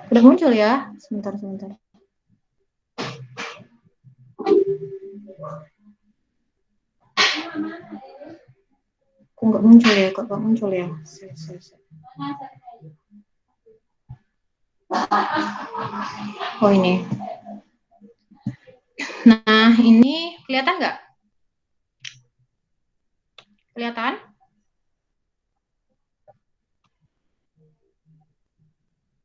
Udah muncul ya? Sebentar. Kok nggak muncul ya? Oh ini. Nah ini kelihatan nggak? Kelihatan?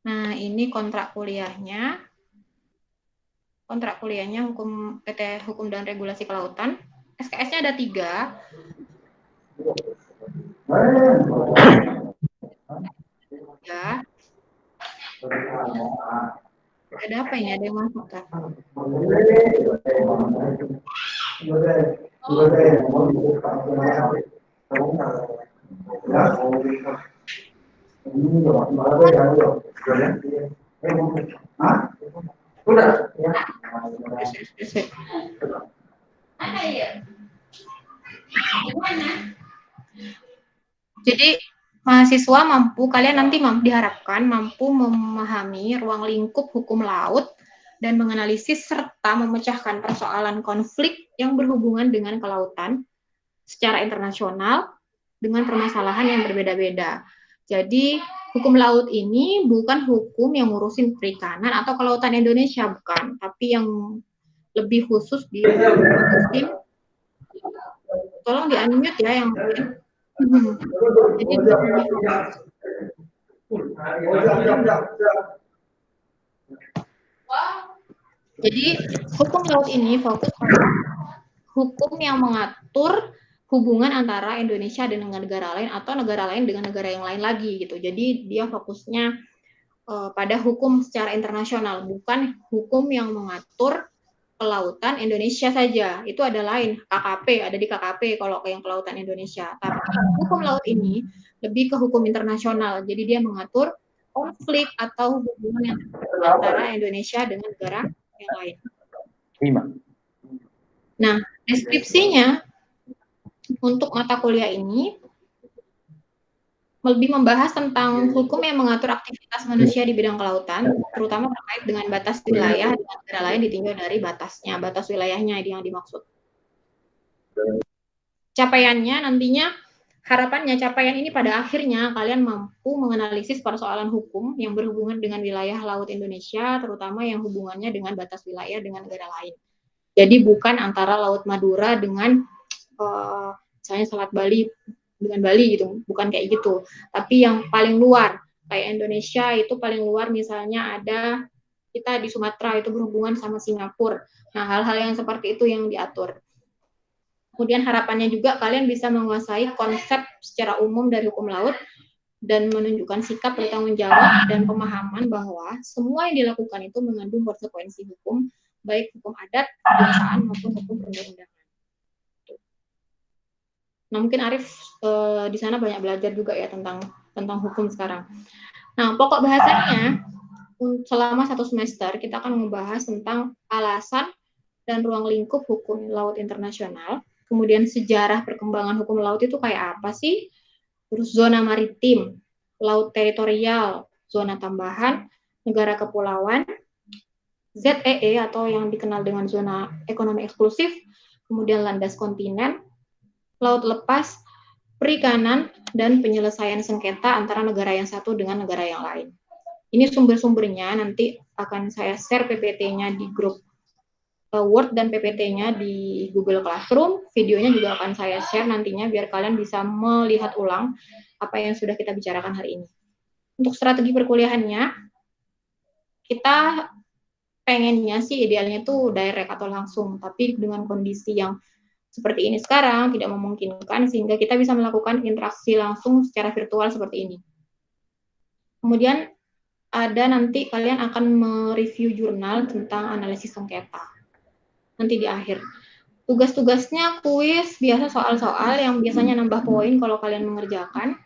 Nah ini kontrak kuliahnya. Kontrak kuliahnya hukum PT Hukum dan Regulasi Kelautan. SKS-nya ada 3. Ya. Ada apa ini? Ada yang masuk kan? Jadi mahasiswa kalian nanti diharapkan mampu memahami ruang lingkup hukum laut dan menganalisis serta memecahkan persoalan konflik yang berhubungan dengan kelautan secara internasional dengan permasalahan yang berbeda-beda. Jadi hukum laut ini bukan hukum yang ngurusin perikanan atau kelautan Indonesia, bukan, tapi yang lebih khusus diurusin. Tolong di-unmute ya yang lain. Jadi hukum laut ini fokus pada hukum yang mengatur hubungan antara Indonesia dengan negara lain atau negara lain dengan negara yang lain lagi gitu. Jadi dia fokusnya pada hukum secara internasional, bukan hukum yang mengatur kelautan Indonesia saja. Itu ada lain, KKP, ada di KKP kalau yang kelautan Indonesia. Tapi hukum laut ini lebih ke hukum internasional. Jadi dia mengatur konflik atau hubungan yang antara Indonesia dengan negara yang lain. Nah, deskripsinya untuk mata kuliah ini lebih membahas tentang hukum yang mengatur aktivitas manusia di bidang kelautan, terutama terkait dengan batas wilayah dengan negara lain ditinjau dari batasnya, batas wilayahnya yang dimaksud. Capaiannya nantinya, harapannya capaian ini pada akhirnya kalian mampu menganalisis persoalan hukum yang berhubungan dengan wilayah laut Indonesia, terutama yang hubungannya dengan batas wilayah dengan negara lain. Jadi bukan antara Laut Madura dengan misalnya Selat Bali dengan Bali gitu, bukan kayak gitu. Tapi yang paling luar, kayak Indonesia itu paling luar misalnya ada kita di Sumatera itu berhubungan sama Singapura. Nah, hal-hal yang seperti itu yang diatur. Kemudian harapannya juga kalian bisa menguasai konsep secara umum dari hukum laut dan menunjukkan sikap bertanggung jawab dan pemahaman bahwa semua yang dilakukan itu mengandung konsekuensi hukum, baik hukum adat, kebiasaan maupun hukum perundang-undangan. Nah, mungkin Arif di sana banyak belajar juga ya tentang hukum sekarang. Nah, pokok bahasanya selama 1 semester kita akan membahas tentang alasan dan ruang lingkup hukum laut internasional, kemudian sejarah perkembangan hukum laut itu kayak apa sih, terus zona maritim, laut teritorial, zona tambahan, negara kepulauan, ZEE atau yang dikenal dengan zona ekonomi eksklusif, kemudian landas kontinen, laut lepas, perikanan, dan penyelesaian sengketa antara negara yang satu dengan negara yang lain. Ini sumber-sumbernya nanti akan saya share PPT-nya di grup Word dan PPT-nya di Google Classroom. Videonya juga akan saya share nantinya biar kalian bisa melihat ulang apa yang sudah kita bicarakan hari ini. Untuk strategi perkuliahannya, kita pengennya sih idealnya tuh direct atau langsung, tapi dengan kondisi yang seperti ini sekarang tidak memungkinkan sehingga kita bisa melakukan interaksi langsung secara virtual seperti ini. Kemudian ada nanti kalian akan mereview jurnal tentang analisis sengketa. Nanti di akhir. Tugas-tugasnya kuis, biasa soal-soal yang biasanya nambah poin kalau kalian mengerjakan.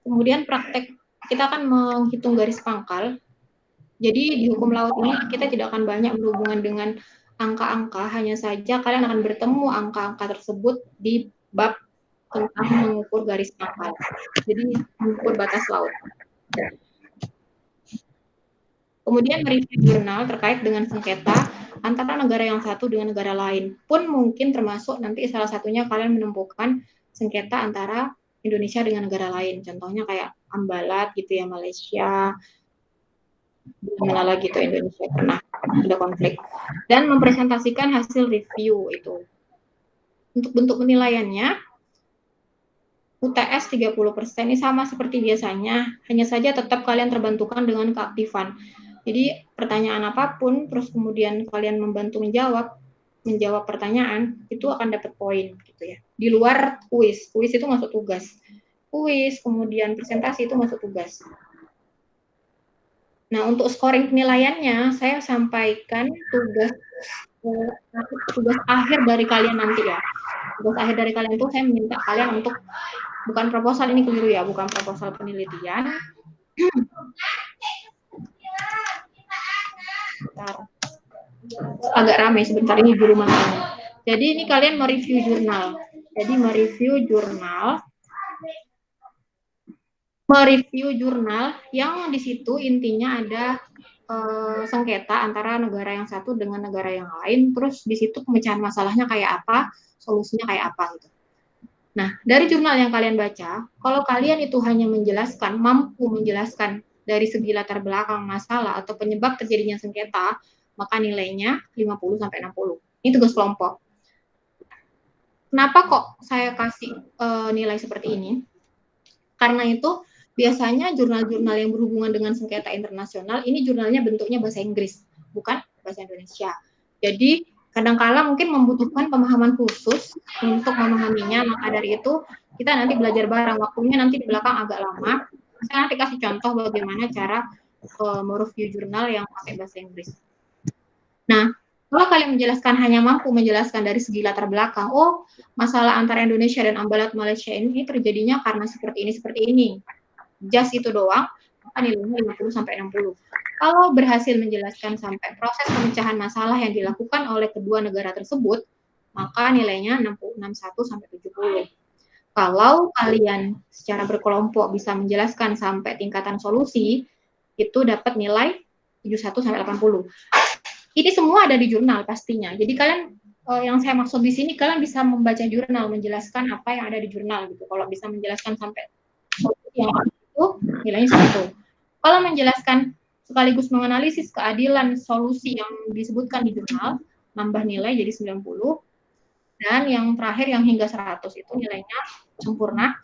Kemudian praktek, kita akan menghitung garis pangkal. Jadi di hukum laut ini kita tidak akan banyak berhubungan dengan angka-angka, hanya saja kalian akan bertemu angka-angka tersebut di bab tentang mengukur garis pangkal. Jadi mengukur batas laut. Kemudian mereview jurnal terkait dengan sengketa antara negara yang satu dengan negara lain. Pun mungkin termasuk nanti salah satunya kalian menemukan sengketa antara Indonesia dengan negara lain. Contohnya kayak Ambalat gitu ya, Malaysia, di mana lagi tuh Indonesia pernah ada konflik. Dan mempresentasikan hasil review itu. Untuk bentuk penilaiannya, UTS 30% ini sama seperti biasanya, hanya saja tetap kalian terbantukan dengan keaktifan. Jadi pertanyaan apapun, terus kemudian kalian membantu menjawab pertanyaan, itu akan dapat poin gitu ya. Di luar kuis itu masuk tugas. Kuis, kemudian presentasi itu masuk tugas. Nah, untuk scoring penilaiannya, saya sampaikan tugas akhir dari kalian nanti ya. Tugas akhir dari kalian itu saya minta kalian untuk, bukan proposal, ini keliru ya, bukan proposal penelitian. Bentar. Agak ramai sebentar, ini di rumah saya. Jadi ini kalian mereview jurnal. Mereview jurnal yang di situ intinya ada sengketa antara negara yang satu dengan negara yang lain, terus di situ pemecahan masalahnya kayak apa, solusinya kayak apa gitu. Nah, dari jurnal yang kalian baca, kalau kalian itu hanya mampu menjelaskan dari segi latar belakang masalah atau penyebab terjadinya sengketa, maka nilainya 50-60. Ini tugas kelompok. Kenapa kok saya kasih nilai seperti ini? Karena itu biasanya jurnal-jurnal yang berhubungan dengan sengketa internasional, ini jurnalnya bentuknya bahasa Inggris, bukan bahasa Indonesia. Jadi kadang-kala mungkin membutuhkan pemahaman khusus untuk memahaminya, maka dari itu kita nanti belajar bareng, waktunya nanti di belakang agak lama. Saya nanti kasih contoh bagaimana cara mereview jurnal yang pakai bahasa Inggris. Nah, kalau kalian hanya mampu menjelaskan dari segi latar belakang, oh masalah antara Indonesia dan Ambalat Malaysia ini terjadinya karena seperti ini. Just itu doang, maka nilainya 50-60. Kalau berhasil menjelaskan sampai proses pemecahan masalah yang dilakukan oleh kedua negara tersebut, maka nilainya 61-70. Kalau kalian secara berkelompok bisa menjelaskan sampai tingkatan solusi, itu dapat nilai 71-80. Ini semua ada di jurnal pastinya. Jadi kalian, yang saya maksud di sini, kalian bisa membaca jurnal, menjelaskan apa yang ada di jurnal gitu. Kalau bisa menjelaskan sampai yang itu, nilainya 1. Kalau menjelaskan sekaligus menganalisis keadilan solusi yang disebutkan di jurnal, nambah nilai jadi 90. Dan yang terakhir yang hingga 100 itu nilainya sempurna.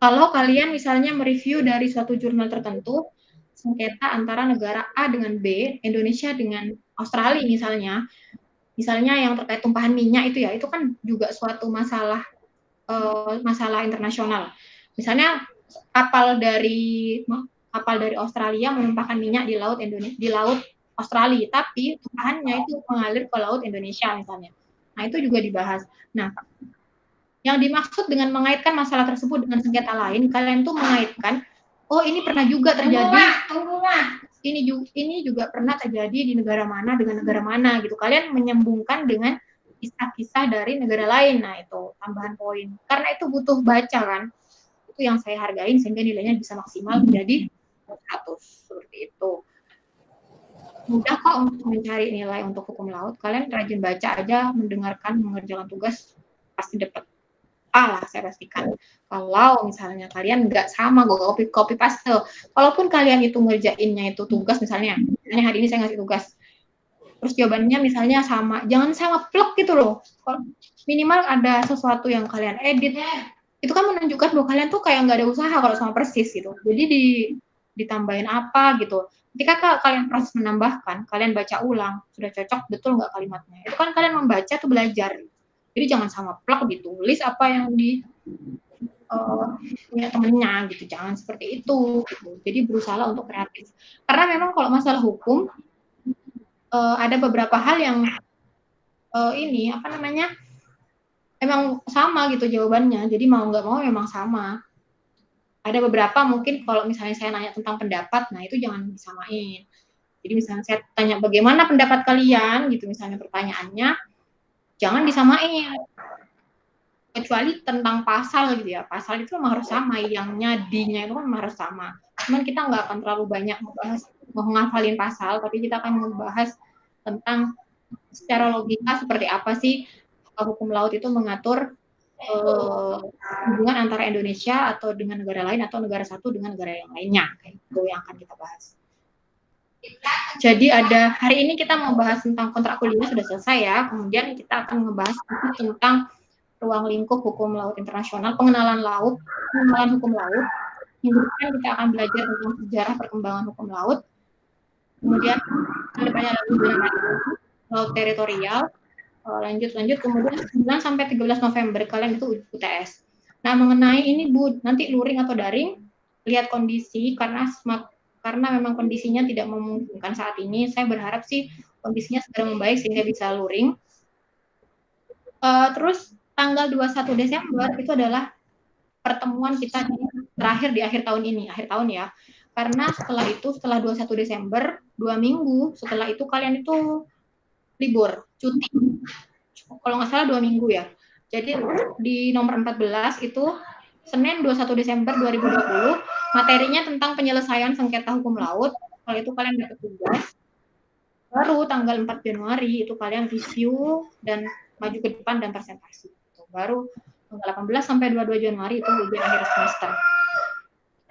Kalau kalian misalnya mereview dari suatu jurnal tertentu, sengketa antara negara A dengan B, Indonesia dengan Australia misalnya yang terkait tumpahan minyak itu ya, itu kan juga suatu masalah internasional. Misalnya kapal dari Australia menumpahkan minyak di laut Australia, tapi tumpahannya itu mengalir ke laut Indonesia misalnya. Nah, itu juga dibahas. Nah, yang dimaksud dengan mengaitkan masalah tersebut dengan sengketa lain, kalian tuh mengaitkan, oh ini pernah juga terjadi, ini juga pernah terjadi di negara mana dengan negara mana gitu. Kalian menyambungkan dengan kisah-kisah dari negara lain. Nah, itu tambahan poin. Karena itu butuh baca kan. Itu yang saya hargain sehingga nilainya bisa maksimal menjadi 100. Seperti itu. Mudah kok untuk mencari nilai untuk hukum laut. Kalian rajin baca aja, mendengarkan, mengerjakan tugas, pasti dapat A lah, saya pastikan. Kalau misalnya kalian nggak sama, copy paste. Kalaupun kalian itu ngerjainnya itu tugas misalnya hari ini saya ngasih tugas, terus jawabannya misalnya sama, jangan sama plek gitu loh. Minimal ada sesuatu yang kalian edit, itu kan menunjukkan bahwa kalian tuh kayak nggak ada usaha kalau sama persis gitu. Jadi ditambahin apa gitu. Ketika kalian proses menambahkan, kalian baca ulang, sudah cocok betul nggak kalimatnya. Itu kan kalian membaca tuh belajar. Jadi jangan sama plek ditulis apa yang punya temennya gitu, jangan seperti itu gitu. Jadi berusaha untuk kreatif. Karena memang kalau masalah hukum ada beberapa hal yang ini apa namanya emang sama gitu jawabannya. Jadi mau nggak mau memang sama. Ada beberapa mungkin kalau misalnya saya nanya tentang pendapat, nah itu jangan disamain. Jadi misalnya saya tanya bagaimana pendapat kalian gitu, misalnya pertanyaannya, jangan disamain. Kecuali tentang pasal gitu ya, pasal itu memang harus sama, yangnya, D-nya itu kan harus sama. Cuman kita nggak akan terlalu banyak membahas mau ngafalin pasal, tapi kita akan membahas tentang secara logika seperti apa sih hukum laut itu mengatur hubungan antara Indonesia atau dengan negara lain atau negara satu dengan negara yang lainnya. Itu yang akan kita bahas. Jadi hari ini kita mau bahas tentang kontrak kuliah sudah selesai ya. Kemudian kita akan membahas tentang ruang lingkup hukum laut internasional, pengenalan hukum laut. Minggu depan kita akan belajar tentang sejarah perkembangan hukum laut. Kemudian kedepannya laut teritorial. Lanjut kemudian 9 sampai 13 November kalian itu UTS. Nah, mengenai ini Bu, nanti luring atau daring, lihat kondisi karena memang kondisinya tidak memungkinkan saat ini. Saya berharap sih kondisinya segera membaik sehingga bisa luring. Terus tanggal 21 Desember itu adalah pertemuan kita terakhir di akhir tahun ini, akhir tahun ya. Karena setelah 21 Desember, 2 minggu setelah itu kalian itu libur, cuti. Kalau nggak salah 2 minggu ya. Jadi di nomor 14 itu Senin 21 Desember 2020, materinya tentang penyelesaian sengketa hukum laut. Kalau itu kalian dapat tugas. Baru tanggal 4 Januari itu kalian review dan maju ke depan dan presentasi. Baru tanggal 18 sampai 22 Januari itu ujian akhir semester.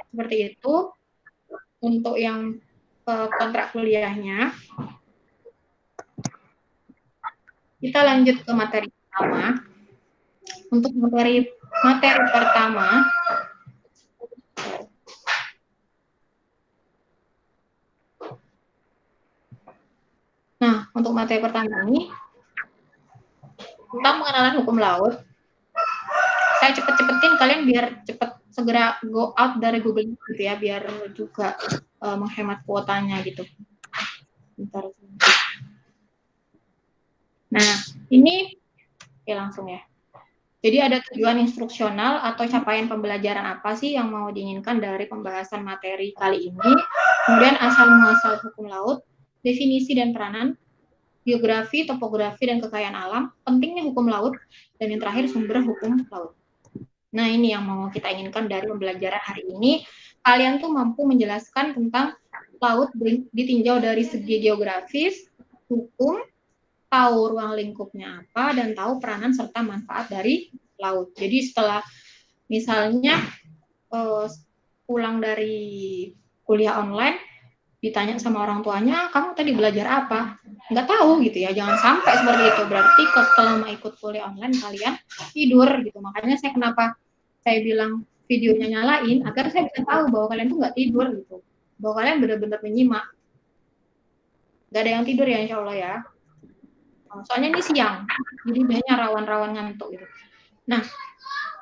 Seperti itu untuk yang kontrak kuliahnya. Kita lanjut ke materi pertama. Untuk materi pertama, nah untuk materi pertama ini tentang pengenalan hukum laut. Saya cepet-cepetin kalian biar cepet segera go out dari Google gitu ya, biar juga menghemat kuotanya gitu. Bentar. Nah, ini ya langsung ya. Jadi ada tujuan instruksional atau capaian pembelajaran apa sih yang mau diinginkan dari pembahasan materi kali ini. Kemudian asal-muasal hukum laut, definisi dan peranan, geografi, topografi, dan kekayaan alam, pentingnya hukum laut, dan yang terakhir sumber hukum laut. Nah, ini yang mau kita inginkan dari pembelajaran hari ini. Kalian tuh mampu menjelaskan tentang laut ditinjau dari segi geografis, hukum, tahu ruang lingkupnya apa, dan tahu peranan serta manfaat dari laut. Jadi setelah misalnya pulang dari kuliah online, ditanya sama orang tuanya, kamu tadi belajar apa? Nggak tahu gitu ya, jangan sampai seperti itu. Berarti setelah ikut kuliah online, kalian tidur gitu. Makanya kenapa saya bilang videonya nyalain, agar saya bisa tahu bahwa kalian tuh nggak tidur gitu. Bahwa kalian benar-benar menyimak. Nggak ada yang tidur ya, insya Allah ya. Soalnya ini siang, jadi biasanya rawan-rawan ngantuk gitu. Nah,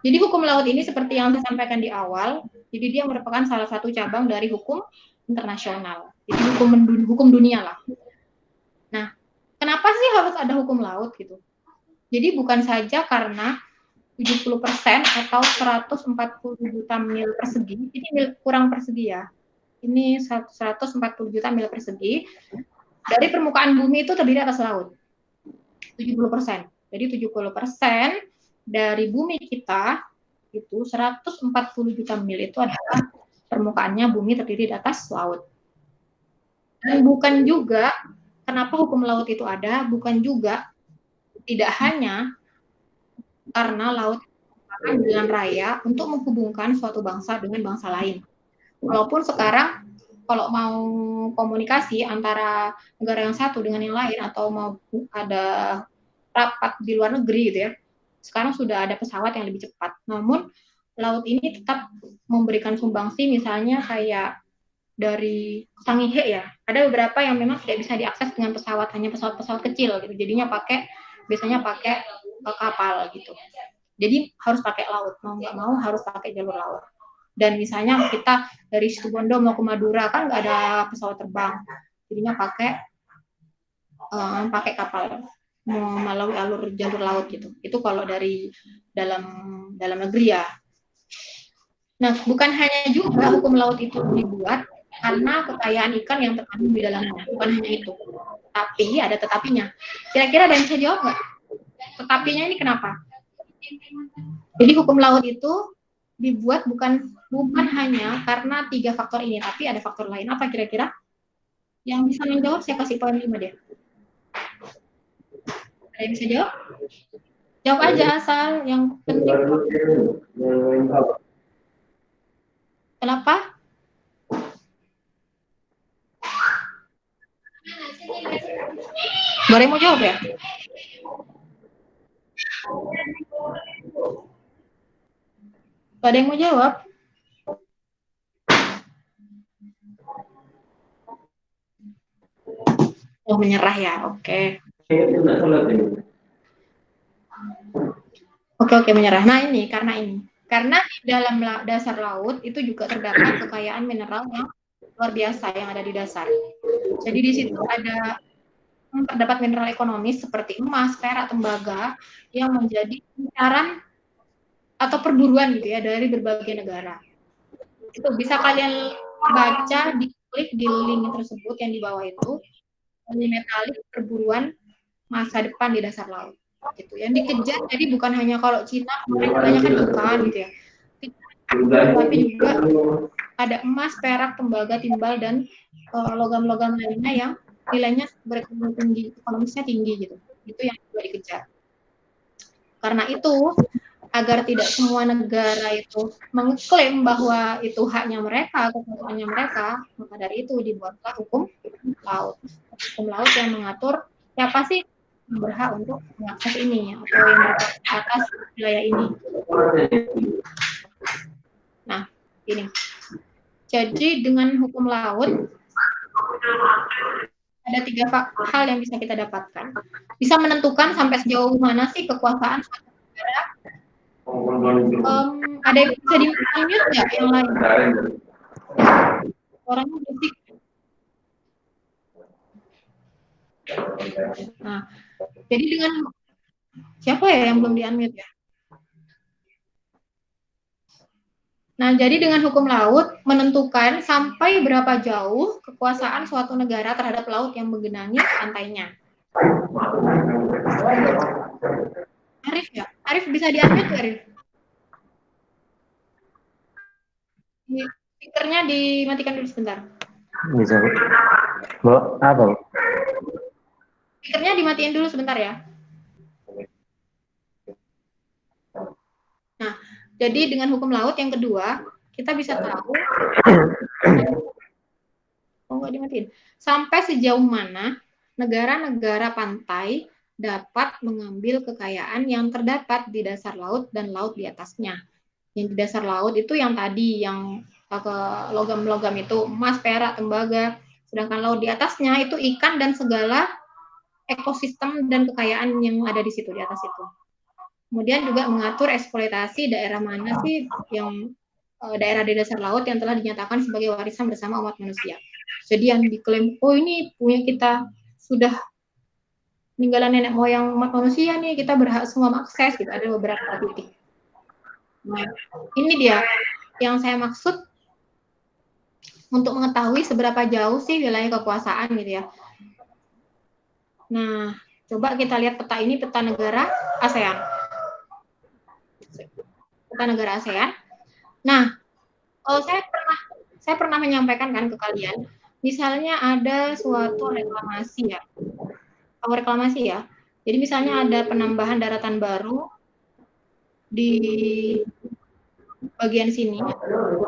jadi hukum laut ini seperti yang saya sampaikan di awal, jadi dia merupakan salah satu cabang dari hukum internasional. Jadi hukum dunia lah. Nah, kenapa sih harus ada hukum laut gitu? Jadi bukan saja karena 70% atau 140 juta mil persegi, ini mil kurang persegi ya. Ini 140 juta mil persegi dari permukaan bumi itu terdiri atas laut. 70%. Jadi 70% dari bumi kita itu 140 juta mil itu adalah permukaannya bumi terdiri di atas laut. Dan bukan juga kenapa hukum laut itu ada, bukan juga tidak hanya karena laut merupakan jalan raya untuk menghubungkan suatu bangsa dengan bangsa lain. Walaupun sekarang kalau mau komunikasi antara negara yang satu dengan yang lain atau mau ada rapat di luar negeri gitu ya, sekarang sudah ada pesawat yang lebih cepat. Namun laut ini tetap memberikan sumbangsi, misalnya kayak dari Sangihe ya, ada beberapa yang memang tidak bisa diakses dengan pesawat, hanya pesawat-pesawat kecil gitu, jadinya biasanya pakai kapal gitu. Jadi harus pakai laut, mau nggak mau harus pakai jalur laut. Dan misalnya kita dari Situbondo mau ke Madura kan nggak ada pesawat terbang, jadinya pakai kapal melalui jalur laut gitu. Itu kalau dari dalam negeri ya. Nah, bukan hanya juga hukum laut itu dibuat karena kekayaan ikan yang terkandung di dalamnya. Bukan hanya itu. Tapi ada tetapinya. Kira-kira ada yang bisa jawab nggak? Tetapinya ini kenapa? Jadi hukum laut itu dibuat bukan hanya karena 3 faktor ini, tapi ada faktor lain. Apa kira-kira? Yang bisa menjawab saya kasih poin 5 deh. Ada yang bisa jawab? Jawab aja asal yang penting. Kenapa? Boleh mau jawab ya? Gak ada yang mau jawab? Oh, menyerah ya, oke. Oke, menyerah. Nah ini, karena di dalam dasar laut itu juga terdapat kekayaan mineral yang luar biasa yang ada di dasar. Jadi di situ terdapat mineral ekonomis seperti emas, perak, tembaga yang menjadi incaran atau perburuan gitu ya dari berbagai negara. Itu bisa kalian baca, diklik di link tersebut yang di bawah itu, metalik perburuan masa depan di dasar laut. Gitu. Yang dikejar jadi bukan hanya kalau Cina banyak kan ikan gitu ya, tapi juga ada emas, perak, tembaga, timbal dan logam-logam lainnya yang nilainya berekonomi tinggi, ekonomisnya tinggi gitu. Itu yang juga dikejar. Karena itu agar tidak semua negara itu mengklaim bahwa itu haknya mereka, kekuasaannya mereka, maka dari itu dibuatlah hukum laut. Hukum laut yang mengatur siapa sih yang berhak untuk mengakses ini atau yang berhak atas wilayah ini. Nah, ini. Jadi dengan hukum laut ada 3 hal yang bisa kita dapatkan. Bisa menentukan sampai sejauh mana sih kekuasaan suatu negara. Ada yang bisa di-mute nggak yang lain? Orangnya berisik. Nah, jadi dengan siapa ya yang belum di-unmute ya? Nah, jadi dengan hukum laut menentukan sampai berapa jauh kekuasaan suatu negara terhadap laut yang menggenangi pantainya. Arif ya? Arif bisa di-unmute ya, Arif? Speakernya dimatikan dulu sebentar. Bisa, Bu. Apa, Bu? Speakernya dimatiin dulu sebentar ya. Nah, jadi dengan hukum laut yang kedua, kita bisa tahu nggak dimatiin. Sampai sejauh mana negara-negara pantai dapat mengambil kekayaan yang terdapat di dasar laut dan laut di atasnya. Yang di dasar laut itu yang tadi, yang logam-logam itu emas, perak, tembaga. Sedangkan laut di atasnya itu ikan dan segala ekosistem dan kekayaan yang ada di situ, di atas itu. Kemudian juga mengatur eksploitasi daerah mana sih yang daerah di dasar laut yang telah dinyatakan sebagai warisan bersama umat manusia. Jadi yang diklaim, oh ini punya kita, sudah peninggalan nenek moyang umat manusia nih, kita berhak semua mengakses, gitu. Ada beberapa titik. Nah, ini dia yang saya maksud untuk mengetahui seberapa jauh sih wilayah kekuasaan gitu ya. Nah, coba kita lihat peta ini, peta negara ASEAN. Peta negara ASEAN. Nah, saya pernah menyampaikan kan ke kalian, misalnya ada suatu reklamasi ya. Kalau reklamasi ya. Jadi misalnya ada penambahan daratan baru di bagian sini,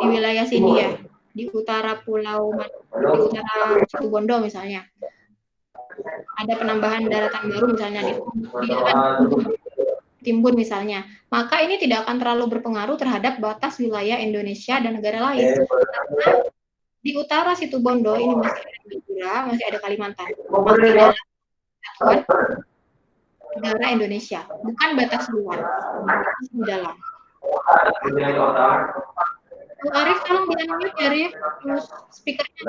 di wilayah sini ya, di utara di utara Situbondo misalnya. Ada penambahan daratan baru misalnya di Timbun misalnya, maka ini tidak akan terlalu berpengaruh terhadap batas wilayah Indonesia dan negara lain. Karena di utara Situbondo ini masih ada Madura, masih ada Kalimantan. Masih ada negara Indonesia, bukan batas luar, batas di dalam. Arif, tolong di-unmute ya, Arif. Terus speakernya.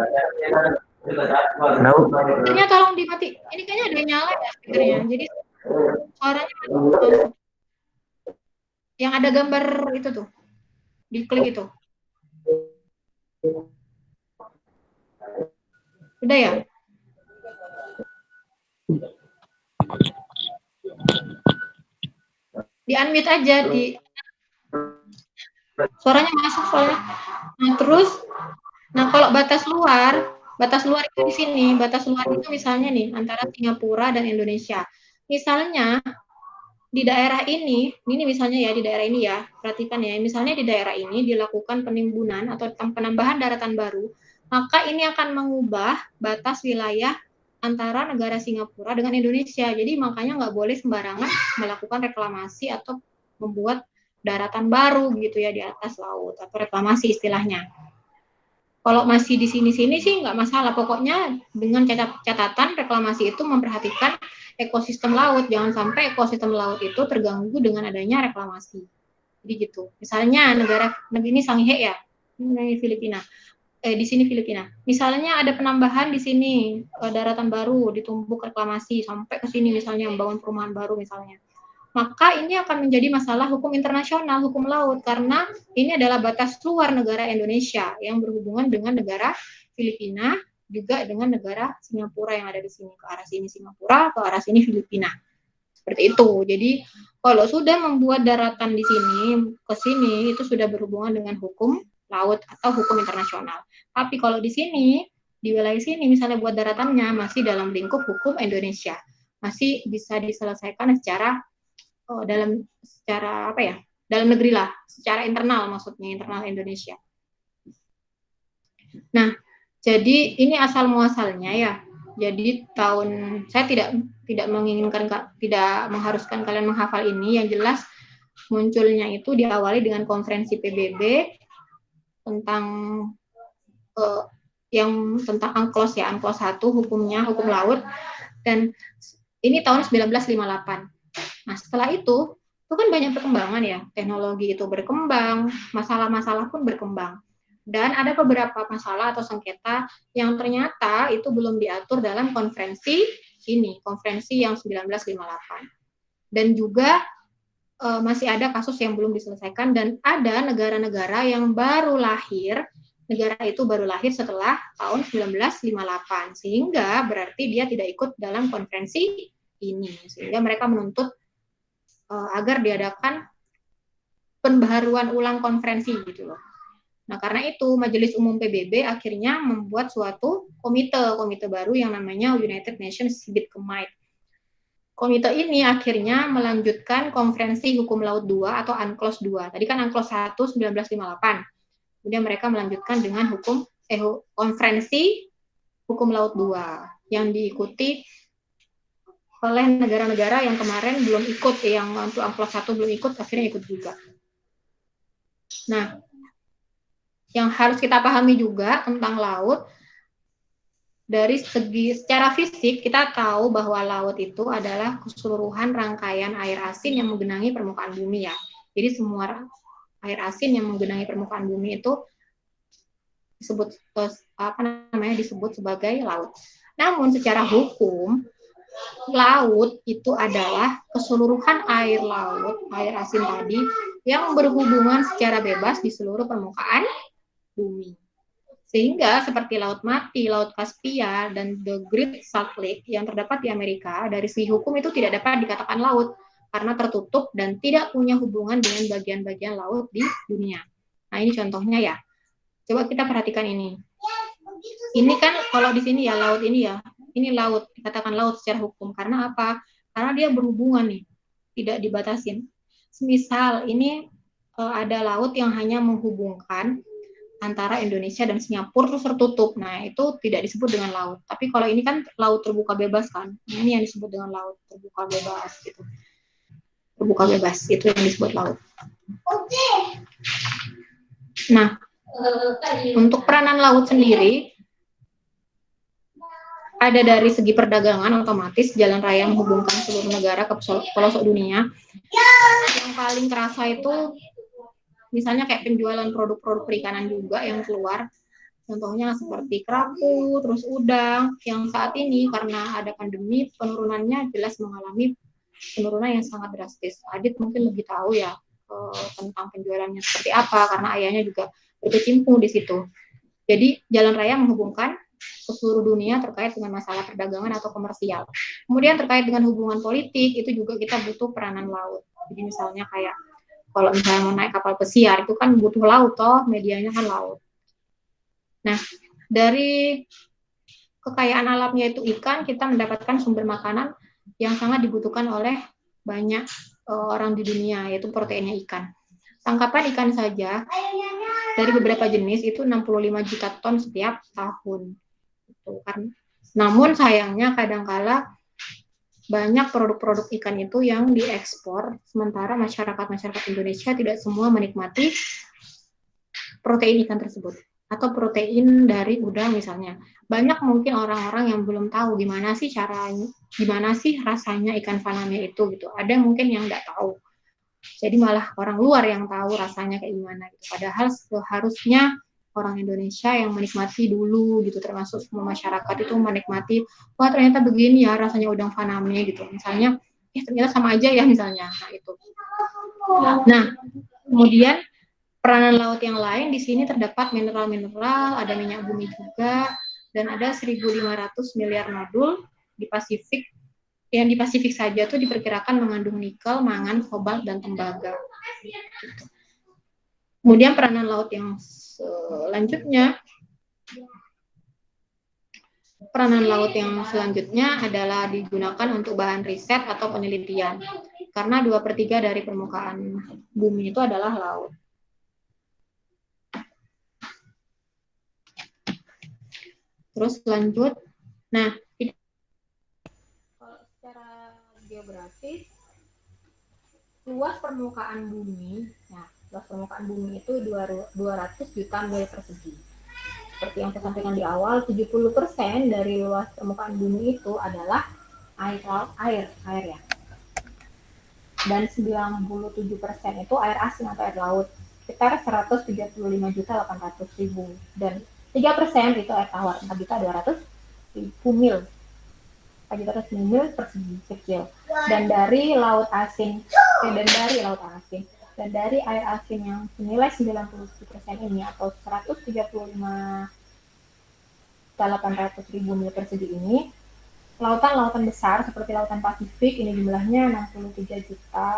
Speakernya tolong dimati. Ini kayaknya ada yang nyala ya speakernya. Jadi suaranya yang ada gambar itu tuh, diklik itu. Udah ya? Di-unmute aja, suaranya masuk soalnya. Nah, terus, kalau batas luar, Batas luar itu di sini, batas luar itu misalnya nih antara Singapura dan Indonesia. Misalnya di daerah ini misalnya ya di daerah ini ya, perhatikan ya, misalnya di daerah ini dilakukan penimbunan atau penambahan daratan baru, maka ini akan mengubah batas wilayah antara negara Singapura dengan Indonesia. Jadi makanya nggak boleh sembarangan melakukan reklamasi atau membuat daratan baru gitu ya di atas laut atau reklamasi istilahnya. Kalau masih di sini-sini sih nggak masalah. Pokoknya dengan catatan reklamasi itu memperhatikan ekosistem laut. Jangan sampai ekosistem laut itu terganggu dengan adanya reklamasi. Jadi gitu. Misalnya negara ini Sangihe ya, ini Filipina. Di sini Filipina. Misalnya ada penambahan di sini daratan baru, ditumbuk reklamasi sampai ke sini misalnya membangun perumahan baru misalnya. Maka ini akan menjadi masalah hukum internasional, hukum laut, karena ini adalah batas luar negara Indonesia yang berhubungan dengan negara Filipina, juga dengan negara Singapura yang ada di sini. Ke arah sini Singapura, ke arah sini Filipina. Seperti itu. Jadi kalau sudah membuat daratan di sini, ke sini, itu sudah berhubungan dengan hukum laut atau hukum internasional. Tapi kalau di sini, di wilayah sini, misalnya buat daratannya, masih dalam lingkup hukum Indonesia. Masih bisa diselesaikan secara dalam secara apa ya, dalam negeri lah, secara internal maksudnya, internal Indonesia. Nah, jadi ini asal muasalnya ya. Jadi saya tidak menginginkan, tidak mengharuskan kalian menghafal ini. Yang jelas munculnya itu diawali dengan konferensi PBB tentang yang tentang UNCLOS ya, UNCLOS 1 hukumnya, hukum laut, dan ini tahun 1958. Nah, setelah itu kan banyak perkembangan ya, teknologi itu berkembang, masalah-masalah pun berkembang. Dan ada beberapa masalah atau sengketa yang ternyata itu belum diatur dalam konferensi ini, konferensi yang 1958. Dan juga masih ada kasus yang belum diselesaikan dan ada negara-negara yang baru lahir, negara itu baru lahir setelah tahun 1958, sehingga berarti dia tidak ikut dalam konferensi ini, sehingga mereka menuntut agar diadakan pembaharuan ulang konferensi gitu loh. Nah, karena itu Majelis Umum PBB akhirnya membuat suatu komite baru yang namanya United Nations Civil Committee. Komite ini akhirnya melanjutkan konferensi hukum laut 2 atau UNCLOS 2. Tadi kan UNCLOS 1 1958. Kemudian mereka melanjutkan dengan konferensi hukum laut 2 yang diikuti oleh negara-negara yang kemarin belum ikut, yang untuk UNCLOS 1 belum ikut, akhirnya ikut juga. Nah, yang harus kita pahami juga tentang laut, dari segi secara fisik kita tahu bahwa laut itu adalah keseluruhan rangkaian air asin yang menggenangi permukaan bumi ya. Jadi semua air asin yang menggenangi permukaan bumi itu disebut sebagai laut. Namun secara hukum laut itu adalah keseluruhan air laut, air asin tadi yang berhubungan secara bebas di seluruh permukaan bumi. Sehingga seperti Laut Mati, Laut Kaspia, dan The Great Salt Lake yang terdapat di Amerika, dari segi hukum itu tidak dapat dikatakan laut karena tertutup dan tidak punya hubungan dengan bagian-bagian laut di dunia. Nah, ini contohnya ya. Coba kita perhatikan ini. Ini kan kalau di sini ya laut ini ya, ini laut, dikatakan laut secara hukum. Karena apa? Karena dia berhubungan nih, tidak dibatasin. Semisal ini ada laut yang hanya menghubungkan antara Indonesia dan Singapura terus tertutup. Nah, itu tidak disebut dengan laut. Tapi kalau ini kan laut terbuka bebas kan. Nah, ini yang disebut dengan laut terbuka bebas gitu. Terbuka bebas itu yang disebut laut. Nah, untuk peranan laut sendiri ada dari segi perdagangan, otomatis jalan raya menghubungkan seluruh negara ke pelosok dunia. Yang paling terasa itu misalnya kayak penjualan produk-produk perikanan juga yang keluar, contohnya seperti kerapu, terus udang, yang saat ini karena ada pandemi penurunannya jelas mengalami penurunan yang sangat drastis. Adit mungkin lebih tahu ya tentang penjualannya seperti apa, karena ayahnya juga berkecimpung di situ. Jadi jalan raya menghubungkan ke seluruh dunia terkait dengan masalah perdagangan atau komersial. Kemudian terkait dengan hubungan politik, itu juga kita butuh peranan laut. Jadi misalnya kayak kalau misalnya mau naik kapal pesiar itu kan butuh laut toh, medianya kan laut. Nah, dari kekayaan alamnya itu ikan, kita mendapatkan sumber makanan yang sangat dibutuhkan oleh banyak orang di dunia, yaitu proteinnya ikan. Tangkapan ikan saja dari beberapa jenis itu 65 juta ton setiap tahun. Gitu kan. Namun sayangnya kadangkala banyak produk-produk ikan itu yang diekspor, sementara masyarakat Indonesia tidak semua menikmati protein ikan tersebut atau protein dari udang misalnya. Banyak mungkin orang-orang yang belum tahu gimana sih caranya, gimana sih rasanya ikan faname itu gitu. Ada mungkin yang nggak tahu. Jadi malah orang luar yang tahu rasanya kayak gimana gitu. Padahal seharusnya orang Indonesia yang menikmati dulu gitu, termasuk semua masyarakat itu menikmati, wah ternyata begini ya rasanya udang faname gitu. Misalnya, ternyata sama aja ya misalnya. Nah itu. Nah kemudian peranan laut yang lain di sini terdapat mineral-mineral, ada minyak bumi juga, dan ada 1.500 miliar nodul di Pasifik. Yang di Pasifik saja tuh diperkirakan mengandung nikel, mangan, kobalt, dan tembaga. Kemudian peranan laut yang selanjutnya adalah digunakan untuk bahan riset atau penelitian. Karena 2/3 dari permukaan bumi itu adalah laut. Terus lanjut, nah kalau secara geografis luas permukaan bumi, nah luas permukaan bumi itu 200 juta mil persegi. Seperti yang saya sampaikan di awal, 70% dari luas permukaan bumi itu adalah air ya. Dan 97% itu air asin atau air laut, sekitar 135.800.000, dan 3% itu air tawar, 4.200.000 mil. 4.200 mil persegi kecil. Dan dari laut asin air asin yang senilai 97% ini atau 135.800.000 mil persegi ini, lautan-lautan besar seperti lautan Pasifik ini jumlahnya 63 juta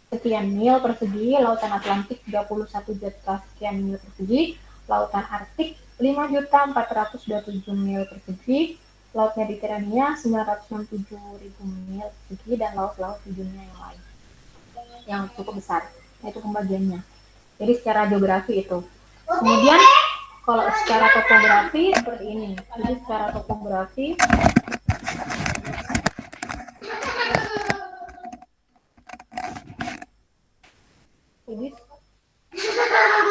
sekian mil persegi, lautan Atlantik 31 juta sekian mil persegi, lautan Arktik 5.427 mil persegi, laut Mediterania 967.000 mil persegi, dan laut-laut di dunia yang lain yang cukup besar. Itu pembagiannya. Jadi secara geografi itu. Kemudian kalau secara topografi seperti ini. Jadi secara topografi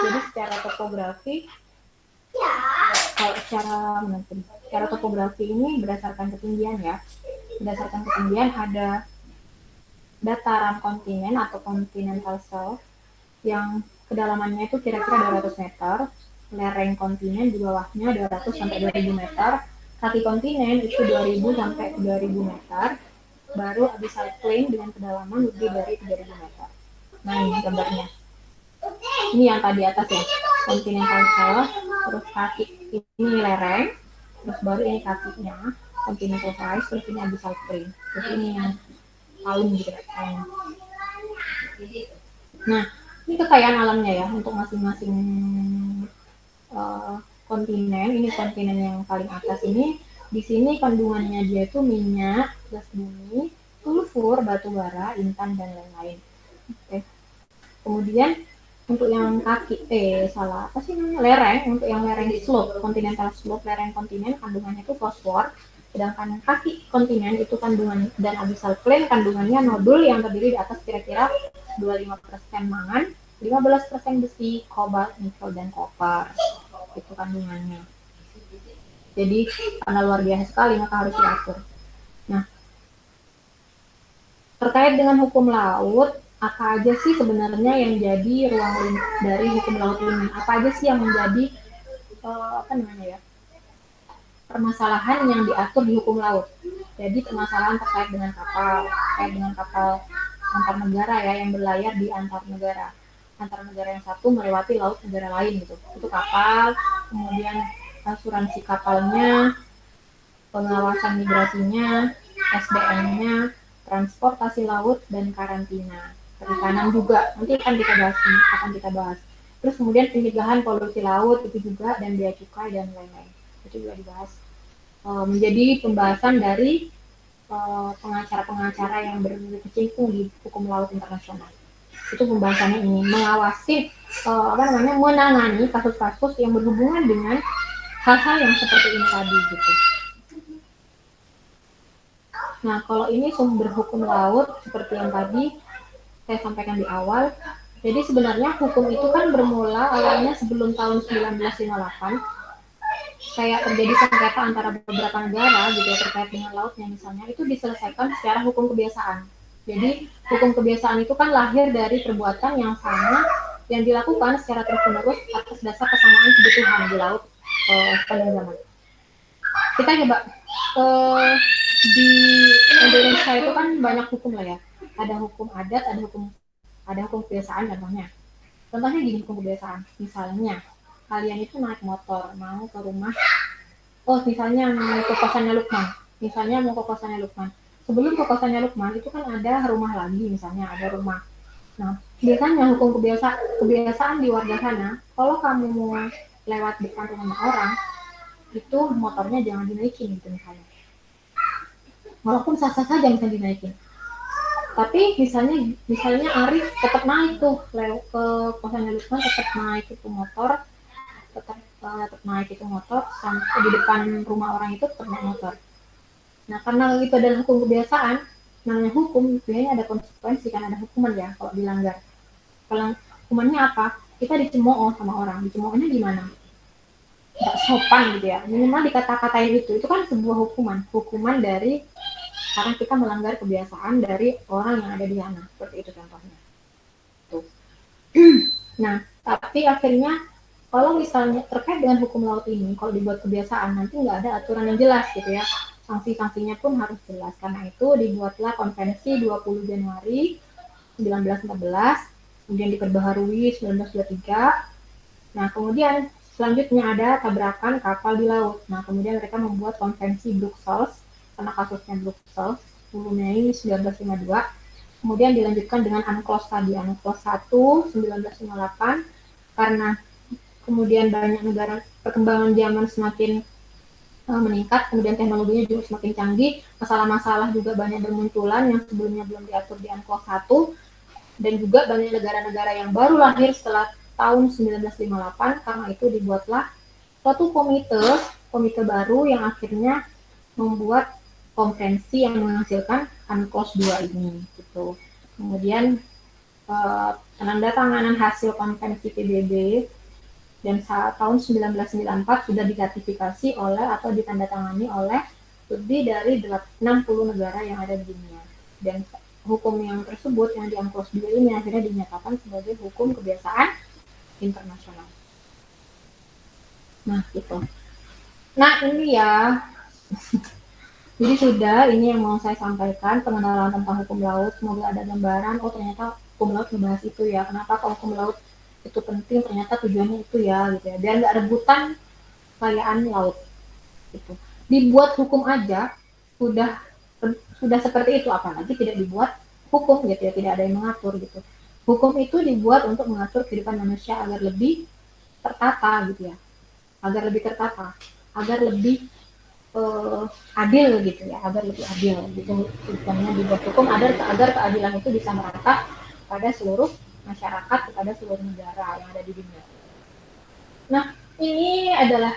jadi secara topografi kalau secara topografi ini berdasarkan ketinggian ya. Berdasarkan ketinggian ada dataran kontinen atau continental shelf yang kedalamannya itu kira-kira 200 meter, lereng kontinen di bawahnya 200 sampai 2000 meter, kaki kontinen itu 2000 sampai 3000 meter, baru abyssal plain dengan kedalaman lebih dari 3000 meter. Nah ini gambarnya. Ini yang tadi atas ya, continental shelf, terus kaki ini lereng, terus baru ini kakinya, continental rise, terus ini abyssal plain. Terus ini yang paling gitu kan. Nah, ini kekayaan alamnya ya untuk masing-masing kontinen. Ini kontinen yang paling atas ini, di sini kandungannya dia itu minyak, gas bumi, sulfur, batu bara, intan, dan lain-lain. Oke. Kemudian untuk yang kaki, lereng, untuk yang lereng slope, continental slope, lereng kontinen kandungannya itu fosfor, sedangkan kaki kontinen itu kandungan, dan abyssal plain kandungannya nodul yang terdiri di atas kira-kira 25% mangan, 15% besi, kobalt, nikel, dan koper. Itu kandungannya. Jadi karena luar biasa sekali maka harus diatur. Nah, terkait dengan hukum laut, apa aja sih sebenarnya yang jadi ruang lingkup dari hukum laut ini? Apa aja sih yang menjadi permasalahan yang diatur di hukum laut? Jadi permasalahan terkait dengan kapal antar negara ya, yang berlayar di antar negara yang satu melewati laut negara lain gitu. Itu kapal, kemudian asuransi kapalnya, pengawasan migrasinya, SDM-nya, transportasi laut, dan karantina. Perikanan juga, nanti akan kita bahas. Terus kemudian pencegahan polusi laut itu juga, dan bea cukai dan lain-lain. Itu juga dibahas. menjadi pembahasan dari pengacara-pengacara yang berkecimpung di hukum laut internasional. Itu pembahasannya ini mengawasi menangani kasus-kasus yang berhubungan dengan hal-hal yang seperti ini tadi gitu. Nah, kalau ini sumber hukum laut seperti yang tadi saya sampaikan di awal. Jadi sebenarnya hukum itu kan bermula awalnya sebelum tahun 1958. Kayak terjadi sengketa antara beberapa negara gitu ya, terkait dengan lautnya misalnya, itu diselesaikan secara hukum kebiasaan. Jadi hukum kebiasaan itu kan lahir dari perbuatan yang sama yang dilakukan secara terus-menerus atas dasar kesamaan kebutuhan di laut sepanjang zaman. Kita coba di Indonesia itu kan banyak hukum lah ya. Ada hukum adat, ada hukum kebiasaan contohnya. Contohnya gini hukum kebiasaan. Misalnya kalian itu naik motor mau ke rumah, misalnya mau ke kosannya Lukman. Sebelum ke kosannya Lukman itu kan ada rumah lagi, misalnya ada rumah. Nah, biasanya hukum kebiasaan di warga sana, kalau kamu mau lewat depan rumah orang, itu motornya jangan dinaikin gitu misalnya. Walaupun sah-sah saja misalnya dinaikin. Tapi misalnya Arif tetap naik tuh ke kosannya Lukman, tetap naik itu motor sampai di depan rumah orang itu tetap naik motor. Nah, karena itu adalah hukum kebiasaan, namanya hukum, biasanya ada konsekuensi, kan ada hukuman ya kalau dilanggar. Kalau hukumannya apa? Kita dicemooh sama orang. Dicemoohnya gimana? Nggak sopan gitu ya. Minimal dikata-katain itu kan sebuah hukuman dari karena kita melanggar kebiasaan dari orang yang ada di sana. Seperti itu contohnya. Tuh. Nah, tapi akhirnya kalau misalnya terkait dengan hukum laut ini, kalau dibuat kebiasaan, nanti nggak ada aturan yang jelas gitu ya. Sanksi-sanksinya pun harus jelas. Karena itu dibuatlah Konvensi 20 Januari 1914, kemudian diperbaharui 1923. Nah, kemudian selanjutnya ada tabrakan kapal di laut. Nah, kemudian mereka membuat Konvensi Brussels, karena kasusnya Brussels, 10 Mei 1952. Kemudian dilanjutkan dengan UNCLOS tadi, UNCLOS 1, 1958, karena kemudian banyak negara, perkembangan zaman semakin meningkat, kemudian teknologinya juga semakin canggih, masalah-masalah juga banyak bermunculan yang sebelumnya belum diatur di UNCLOS 1, dan juga banyak negara-negara yang baru lahir setelah tahun 1958, karena itu dibuatlah suatu komite baru yang akhirnya membuat konvensi yang menghasilkan UNCLOS 2 ini gitu. Kemudian penandatanganan hasil konvensi PBB dan tahun 1994 sudah diratifikasi oleh atau ditandatangani oleh lebih dari 60 negara yang ada di dunia. Dan hukum yang tersebut yang di UNCLOS 2 ini akhirnya dinyatakan sebagai hukum kebiasaan internasional. Nah, gitu. Nah, ini ya. Jadi sudah, ini yang mau saya sampaikan, pengenalan tentang hukum laut. Semoga ada gambaran, ternyata hukum laut membahas itu ya. Kenapa kalau hukum laut itu penting, ternyata tujuannya itu ya, gitu ya. Biar nggak rebutan kekayaan laut. Gitu. Dibuat hukum aja, sudah seperti itu, apalagi tidak dibuat hukum gitu ya, tidak ada yang mengatur gitu. Hukum itu dibuat untuk mengatur kehidupan manusia agar lebih tertata gitu ya, agar lebih adil gitu ya, agar lebih adil gitu. Tujuannya dibuat hukum agar keadilan itu bisa merata pada seluruh masyarakat, kepada seluruh negara yang ada di dunia. Nah, ini adalah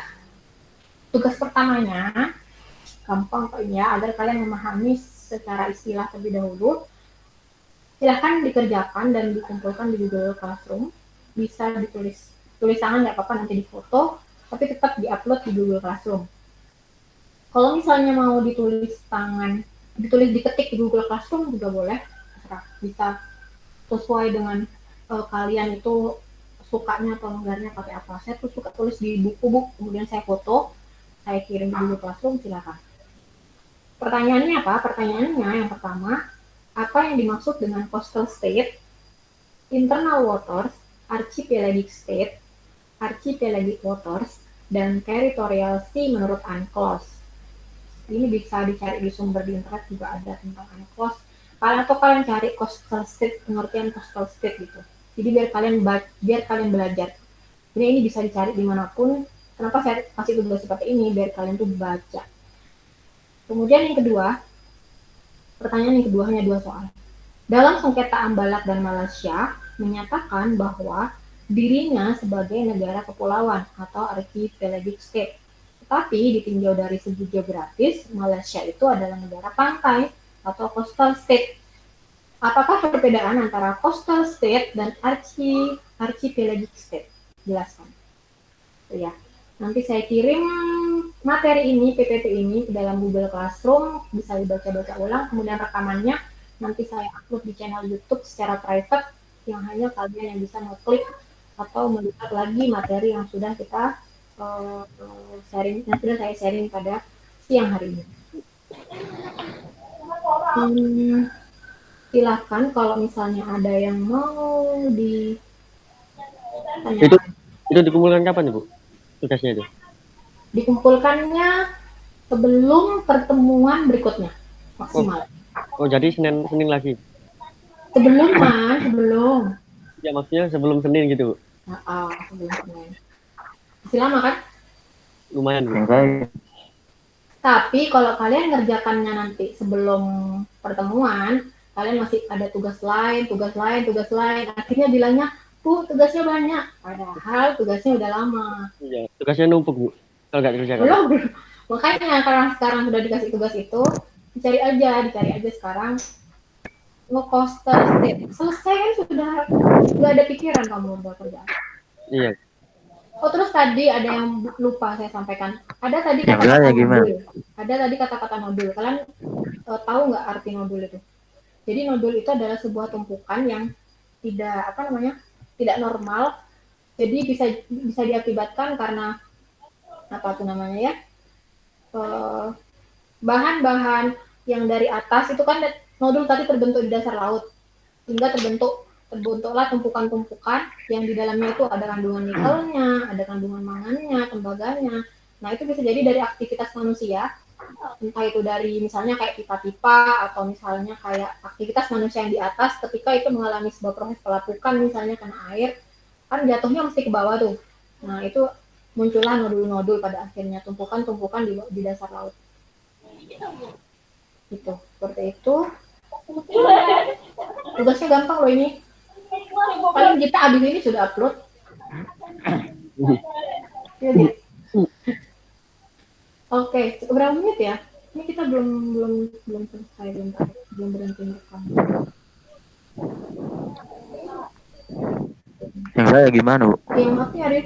tugas pertamanya, gampang kok ya, agar kalian memahami secara istilah terlebih dahulu. Silahkan dikerjakan dan dikumpulkan di Google Classroom. Bisa tulis tangan nggak apa-apa, nanti difoto, tapi tetap diupload di Google Classroom. Kalau misalnya mau diketik di Google Classroom juga boleh, bisa sesuai dengan kalian itu sukanya atau enggaknya pakai apa. Saya tuh suka tulis di buku, kemudian saya foto, saya kirim di Google Classroom, silakan. Pertanyaannya apa? Pertanyaannya yang pertama, apa yang dimaksud dengan coastal state, internal waters, archipelagic state, archipelagic waters, dan territorial sea menurut UNCLOS? Ini bisa dicari di sumber di internet juga ada tentang UNCLOS. Atau kalian cari coastal state, pengertian coastal state gitu. Jadi biar kalian belajar. Ini bisa dicari dimanapun. Kenapa saya kasih tugas seperti ini? Biar kalian tuh baca. Kemudian yang kedua, pertanyaan yang kedua hanya 2 soal. Dalam sengketa Ambalak dan Malaysia menyatakan bahwa dirinya sebagai negara kepulauan atau archipelagic state. Tetapi ditinjau dari segi geografis, Malaysia itu adalah negara pantai atau coastal state. Apakah perbedaan antara coastal state dan archipelagic state? Jelaskan. Ya, nanti saya kirim materi ini, PPT ini ke dalam Google Classroom, bisa dibaca-baca ulang, kemudian rekamannya nanti saya upload di channel YouTube secara private yang hanya kalian yang bisa ngeklik atau melihat lagi materi yang sudah kita sharing, yang sudah saya sharing pada siang hari ini. Silakan kalau misalnya ada yang mau ditanya. Itu dikumpulkan kapan Bu tugasnya itu? Dikumpulkannya sebelum pertemuan berikutnya maksimal. Oh jadi Senin lagi? Sebelum. Ya maksudnya sebelum Senin gitu Bu? Sebelum Senin. Masih lama kan? Lumayan Bu. Tapi kalau kalian ngerjakannya nanti sebelum pertemuan, kalian masih ada tugas lain. Akhirnya bilangnya, tugasnya banyak. Padahal tugasnya udah lama. Iya, tugasnya numpuk Bu. Kalau nggak dikerjakan. Belum. Makanya karena sekarang sudah dikasih tugas itu, dicari aja sekarang. Coastal state. Selesai kan sudah ada pikiran kamu buat kerjaan. Iya. Oh terus tadi ada yang lupa saya sampaikan. Ada tadi kata-kata nodul. Kalian tahu nggak arti nodul itu? Jadi nodul itu adalah sebuah tumpukan yang tidak normal. Jadi bisa diakibatkan karena bahan-bahan yang dari atas itu kan nodul tadi terbentuk di dasar laut, sehingga terbentuklah tumpukan-tumpukan yang di dalamnya itu ada kandungan nikelnya, ada kandungan mangannya, tembaganya. Nah itu bisa jadi dari aktivitas manusia, entah itu dari misalnya kayak pipa-pipa atau misalnya kayak aktivitas manusia yang di atas ketika itu mengalami sebuah proses pelapukan misalnya kena air, kan jatuhnya mesti ke bawah tuh. Nah itu muncullah nodul-nodul pada akhirnya, tumpukan-tumpukan di dasar laut. Gitu, seperti itu. Tugasnya gampang loh ini. Paling kita abis ini sudah upload. Oke, berapa menit ya? Ini kita belum selesai, belum berhenti rekam. Yang saya gimana Bu? Yang apa ya, Arif?